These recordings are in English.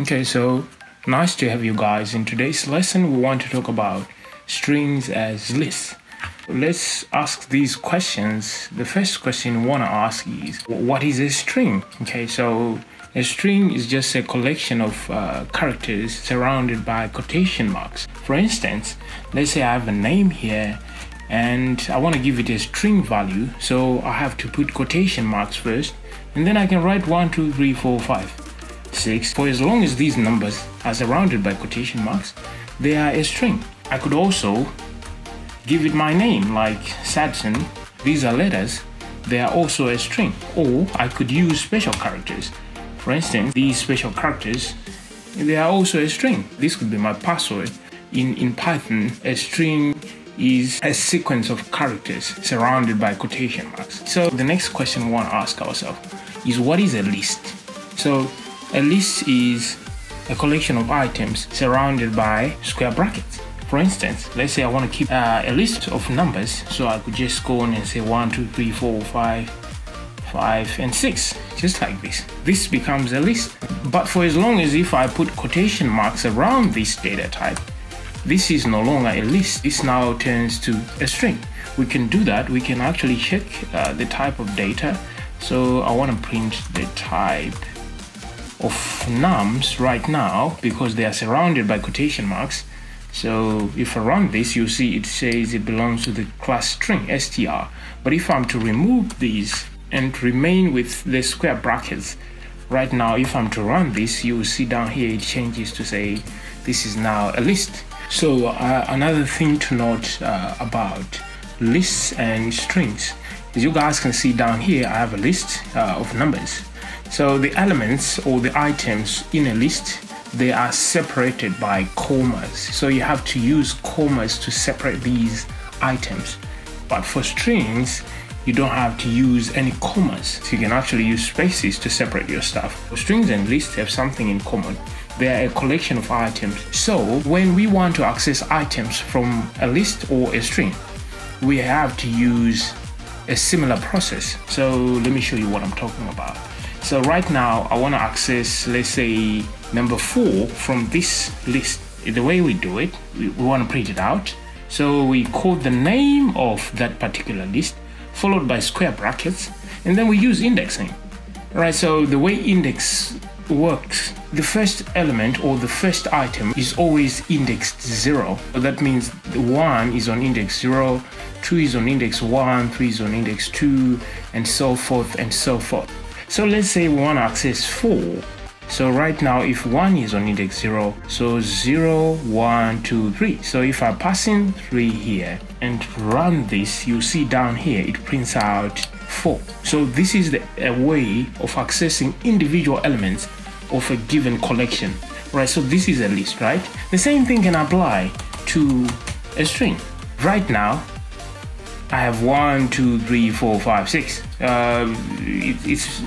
Okay, so nice to have you guys. In today's lesson, we want to talk about strings as lists. Let's ask these questions. The first question we want to ask is, what is a string? Okay, so a string is just a collection of characters surrounded by quotation marks. For instance, let's say I have a name here and I want to give it a string value, so I have to put quotation marks first, and then I can write 1, 2, 3, 4, 5, 6. For as long as these numbers are surrounded by quotation marks, they are a string. I could also give it my name, like Sadson. These are letters, they are also a string. Or I could use special characters. For instance, these special characters, they are also a string. This could be my password. In Python, a string is a sequence of characters surrounded by quotation marks. So the next question we want to ask ourselves is, what is a list? So a list is a collection of items surrounded by square brackets. For instance, let's say I want to keep a list of numbers, so I could just go on and say 1, 2, 3, 4, 5, 5, and 6, just like this. This becomes a list. But for as long as if I put quotation marks around this data type, this is no longer a list. This now turns to a string. We can do that. We can actually check the type of data. So I want to print the type of nums right now because they are surrounded by quotation marks. So if I run this, you see it says it belongs to the class string str. But if I'm to remove these and remain with the square brackets, right now if I'm to run this, you will see down here it changes to say this is now a list. So another thing to note about lists and strings, as you guys can see down here, I have a list of numbers. So the elements or the items in a list, they are separated by commas. So you have to use commas to separate these items. But for strings, you don't have to use any commas. So you can actually use spaces to separate your stuff. Strings and lists have something in common. They are a collection of items. So when we want to access items from a list or a string, we have to use a similar process. So let me show you what I'm talking about. So right now I want to access, let's say, number 4 from this list. The way we do it, we want to print it out. So we call the name of that particular list, followed by square brackets, and then we use indexing. Right, so the way index works, the first element or the first item is always indexed 0. So that means 1 is on index 0, 2 is on index 1, 3 is on index 2, and so forth and so forth. So let's say we want to access 4. So right now if 1 is on index 0, so 0, 1, 2, 3. So if I pass in 3 here and run this, you see down here it prints out 4. So this is a way of accessing individual elements of a given collection. Right, so this is a list, right? The same thing can apply to a string. Right now I have 1, 2, 3, 4, 5, 6.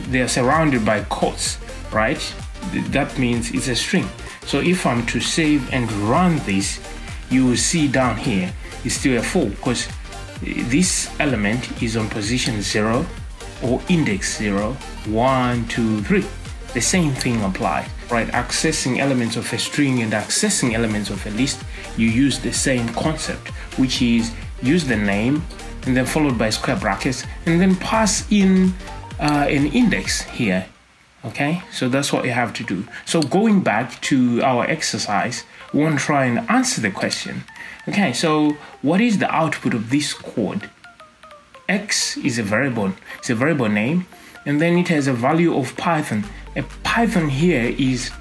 They're surrounded by quotes, right? That means it's a string. So if I'm to save and run this, you will see down here it's still a 4 because this element is on position 0 or index 0, 1, 2, 3. The same thing applies, right? Accessing elements of a string and accessing elements of a list, you use the same concept, which is use the name and then followed by square brackets and then pass in an index here. Okay, so that's what you have to do. So going back to our exercise, we want to try and answer the question. Okay, so what is the output of this code? X is a variable. It's a variable name, and then it has a value of Python. A Python here is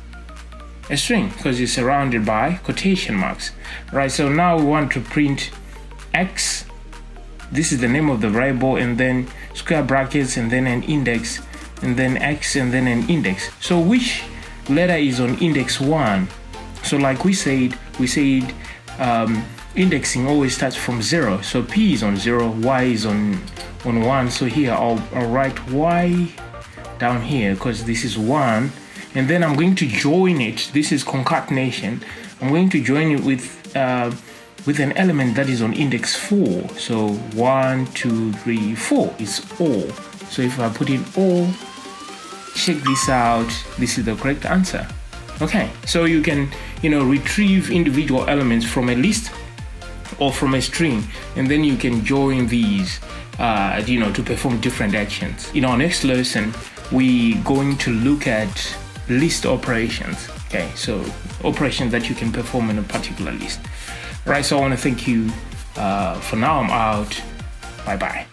a string because it's surrounded by quotation marks. Right, so now we want to print X. This is the name of the variable, and then square brackets, and then an index, and then X, and then an index. So which letter is on index 1? So like we said indexing always starts from 0. So P is on 0, Y is on 1. So here I'll write Y down here because this is 1, and then I'm going to join it. This is concatenation. I'm going to join it with an element that is on index 4. So 1, 2, 3, 4 is all. So if I put in all, check this out, this is the correct answer. Okay, so you can, retrieve individual elements from a list or from a string, and then you can join these, to perform different actions. In our next lesson, we're going to look at list operations. Okay, so operations that you can perform in a particular list. Right, so I want to thank you. For now, I'm out. Bye-bye.